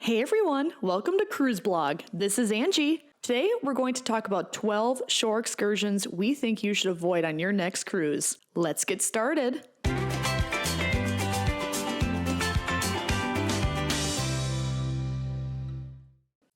Hey everyone, welcome to Cruise Blog. This is Angie. Today we're going to talk about 12 shore excursions we think you should avoid on your next cruise. Let's get started.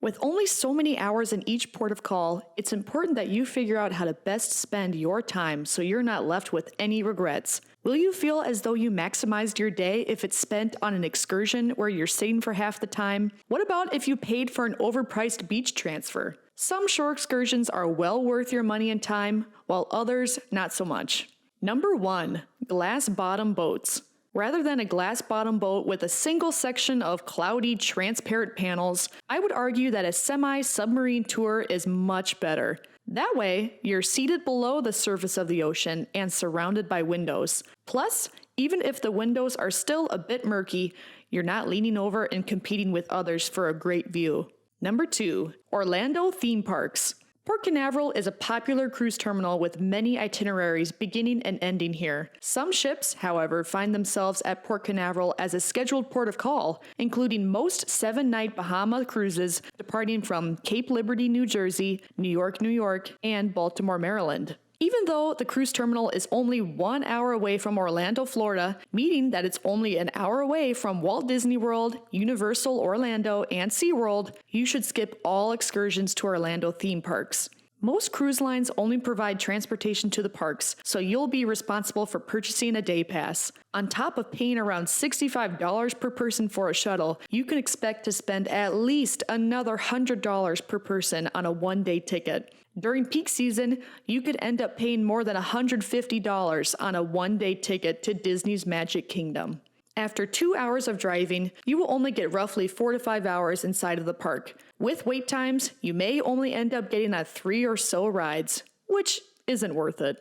With only so many hours in each port of call, it's important that you figure out how to best spend your time so you're not left with any regrets. Will you feel as though you maximized your day if it's spent on an excursion where you're sitting for half the time? What about if you paid for an overpriced beach transfer? Some shore excursions are well worth your money and time, while others not so much. Number 1, glass bottom boats. Rather than a glass bottom boat with a single section of cloudy, transparent panels, I would argue that a semi-submarine tour is much better. That way, you're seated below the surface of the ocean and surrounded by windows. Plus, even if the windows are still a bit murky, you're not leaning over and competing with others for a great view. Number 2, Orlando theme parks. Port Canaveral is a popular cruise terminal with many itineraries beginning and ending here. Some ships, however, find themselves at Port Canaveral as a scheduled port of call, including most 7-night Bahama cruises departing from Cape Liberty, New Jersey, New York, and Baltimore, Maryland. Even though the cruise terminal is only 1 hour away from Orlando, Florida, meaning that it's only an hour away from Walt Disney World, Universal Orlando, and SeaWorld, you should skip all excursions to Orlando theme parks. Most cruise lines only provide transportation to the parks, so you'll be responsible for purchasing a day pass. On top of paying around $65 per person for a shuttle, you can expect to spend at least another $100 per person on a one-day ticket. During peak season, you could end up paying more than $150 on a one-day ticket to Disney's Magic Kingdom. After 2 hours of driving, you will only get roughly 4 to 5 hours inside of the park. With wait times, you may only end up getting on 3 or so rides, which isn't worth it.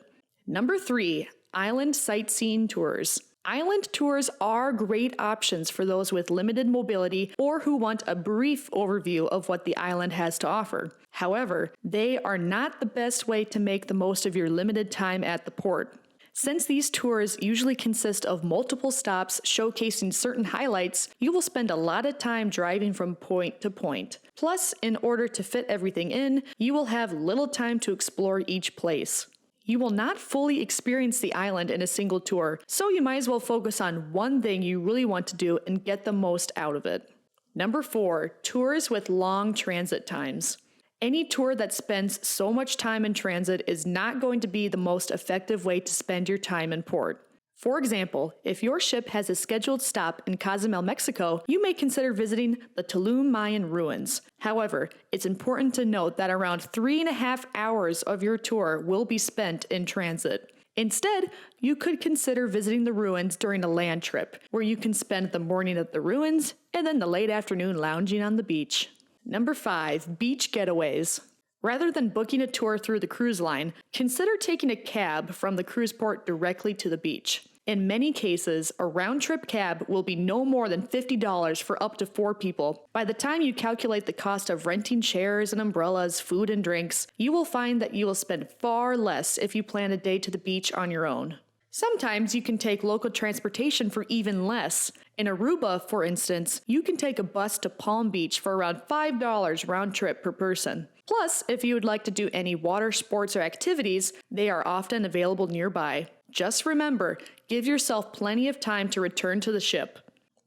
Number 3, island sightseeing tours. Island tours are great options for those with limited mobility or who want a brief overview of what the island has to offer. However, they are not the best way to make the most of your limited time at the port. Since these tours usually consist of multiple stops showcasing certain highlights, you will spend a lot of time driving from point to point. Plus, in order to fit everything in, you will have little time to explore each place. You will not fully experience the island in a single tour, so you might as well focus on one thing you really want to do and get the most out of it. Number 4, tours with long transit times. Any tour that spends so much time in transit is not going to be the most effective way to spend your time in port. For example, if your ship has a scheduled stop in Cozumel, Mexico, you may consider visiting the Tulum Mayan ruins. However, it's important to note that around 3.5 hours of your tour will be spent in transit. Instead, you could consider visiting the ruins during a land trip, where you can spend the morning at the ruins and then the late afternoon lounging on the beach. Number 5, beach getaways. Rather than booking a tour through the cruise line, consider taking a cab from the cruise port directly to the beach. In many cases, a round-trip cab will be no more than $50 for up to 4 people. By the time you calculate the cost of renting chairs and umbrellas, food and drinks, you will find that you will spend far less if you plan a day to the beach on your own. Sometimes you can take local transportation for even less. In Aruba, for instance, you can take a bus to Palm Beach for around $5 round trip per person. Plus, if you would like to do any water sports or activities, they are often available nearby. Just remember, give yourself plenty of time to return to the ship.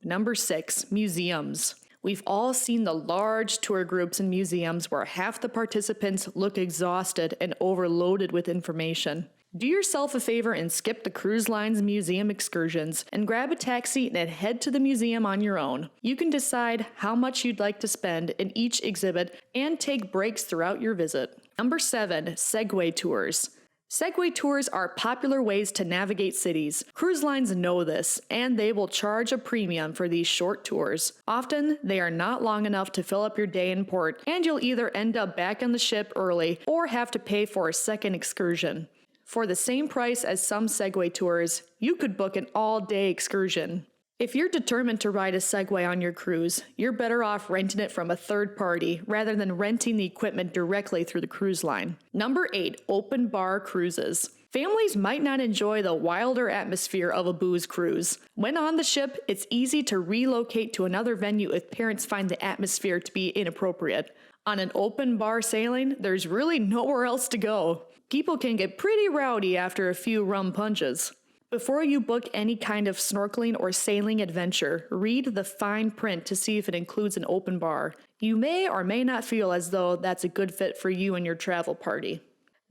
Number 6, museums. We've all seen the large tour groups in museums where half the participants look exhausted and overloaded with information. Do yourself a favor and skip the cruise line's museum excursions and grab a taxi and head to the museum on your own. You can decide how much you'd like to spend in each exhibit and take breaks throughout your visit. Number 7, Segway tours. Segway tours are popular ways to navigate cities. Cruise lines know this, and they will charge a premium for these short tours. Often, they are not long enough to fill up your day in port, and you'll either end up back on the ship early or have to pay for a second excursion. For the same price as some Segway tours, you could book an all-day excursion. If you're determined to ride a Segway on your cruise, you're better off renting it from a third party rather than renting the equipment directly through the cruise line. Number 8, open bar cruises. Families might not enjoy the wilder atmosphere of a booze cruise. When on the ship, it's easy to relocate to another venue if parents find the atmosphere to be inappropriate. On an open bar sailing, there's really nowhere else to go. People can get pretty rowdy after a few rum punches. Before you book any kind of snorkeling or sailing adventure, read the fine print to see if it includes an open bar. You may or may not feel as though that's a good fit for you and your travel party.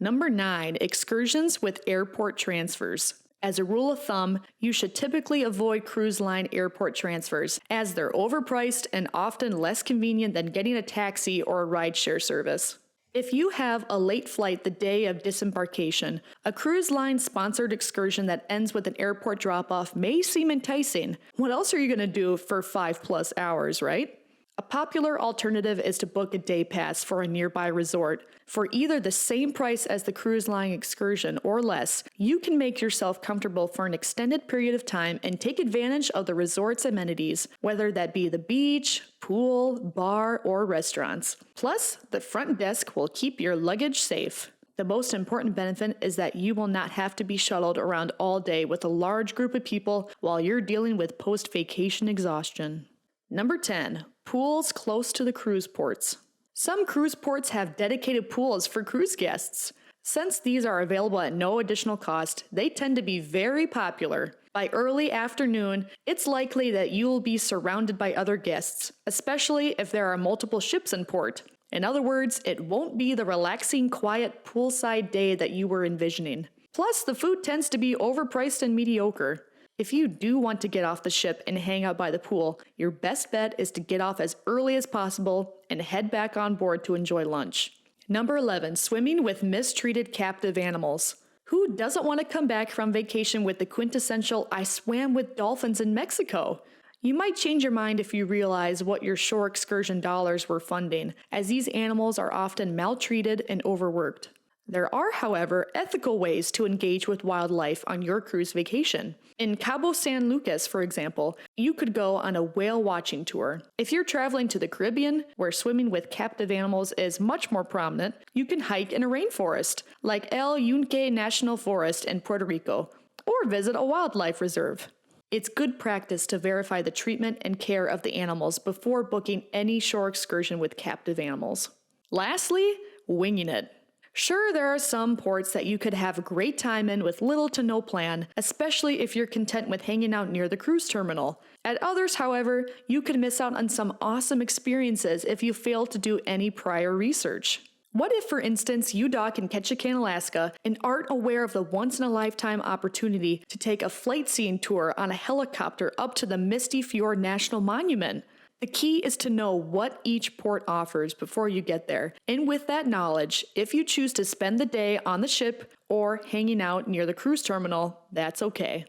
Number 9, excursions with airport transfers. As a rule of thumb, you should typically avoid cruise line airport transfers, as they're overpriced and often less convenient than getting a taxi or a rideshare service. If you have a late flight the day of disembarkation, a cruise line sponsored excursion that ends with an airport drop-off may seem enticing. What else are you going to do for 5+ hours, right? A popular alternative is to book a day pass for a nearby resort. For either the same price as the cruise line excursion or less, you can make yourself comfortable for an extended period of time and take advantage of the resort's amenities, whether that be the beach, pool, bar, or restaurants. Plus, the front desk will keep your luggage safe. The most important benefit is that you will not have to be shuttled around all day with a large group of people while you're dealing with post-vacation exhaustion. Number 10. Pools close to the cruise ports. Some cruise ports have dedicated pools for cruise guests. Since these are available at no additional cost, they tend to be very popular. By early afternoon, it's likely that you will be surrounded by other guests, especially if there are multiple ships in port. In other words, it won't be the relaxing, quiet poolside day that you were envisioning. Plus, the food tends to be overpriced and mediocre. If you do want to get off the ship and hang out by the pool, your best bet is to get off as early as possible and head back on board to enjoy lunch. Number 11, swimming with mistreated captive animals. Who doesn't want to come back from vacation with the quintessential "I swam with dolphins in Mexico"? You might change your mind if you realize what your shore excursion dollars were funding, as these animals are often maltreated and overworked. There are, however, ethical ways to engage with wildlife on your cruise vacation. In Cabo San Lucas, for example, you could go on a whale watching tour. If you're traveling to the Caribbean, where swimming with captive animals is much more prominent, you can hike in a rainforest, like El Yunque National Forest in Puerto Rico, or visit a wildlife reserve. It's good practice to verify the treatment and care of the animals before booking any shore excursion with captive animals. Lastly, winging it. Sure, there are some ports that you could have a great time in with little to no plan, especially if you're content with hanging out near the cruise terminal. At others, however, you could miss out on some awesome experiences if you fail to do any prior research. What if, for instance, you dock in Ketchikan, Alaska, and aren't aware of the once-in-a-lifetime opportunity to take a flight scene tour on a helicopter up to the Misty Fjord National Monument? The key is to know what each port offers before you get there, and with that knowledge, if you choose to spend the day on the ship or hanging out near the cruise terminal, that's okay.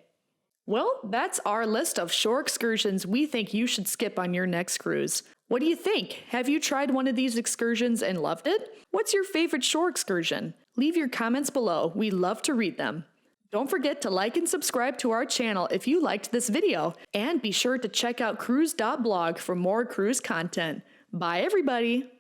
Well, that's our list of shore excursions we think you should skip on your next cruise. What do you think? Have you tried one of these excursions and loved it? What's your favorite shore excursion? Leave your comments below. We love to read them. Don't forget to like and subscribe to our channel if you liked this video, and be sure to check out cruise.blog for more cruise content. Bye everybody!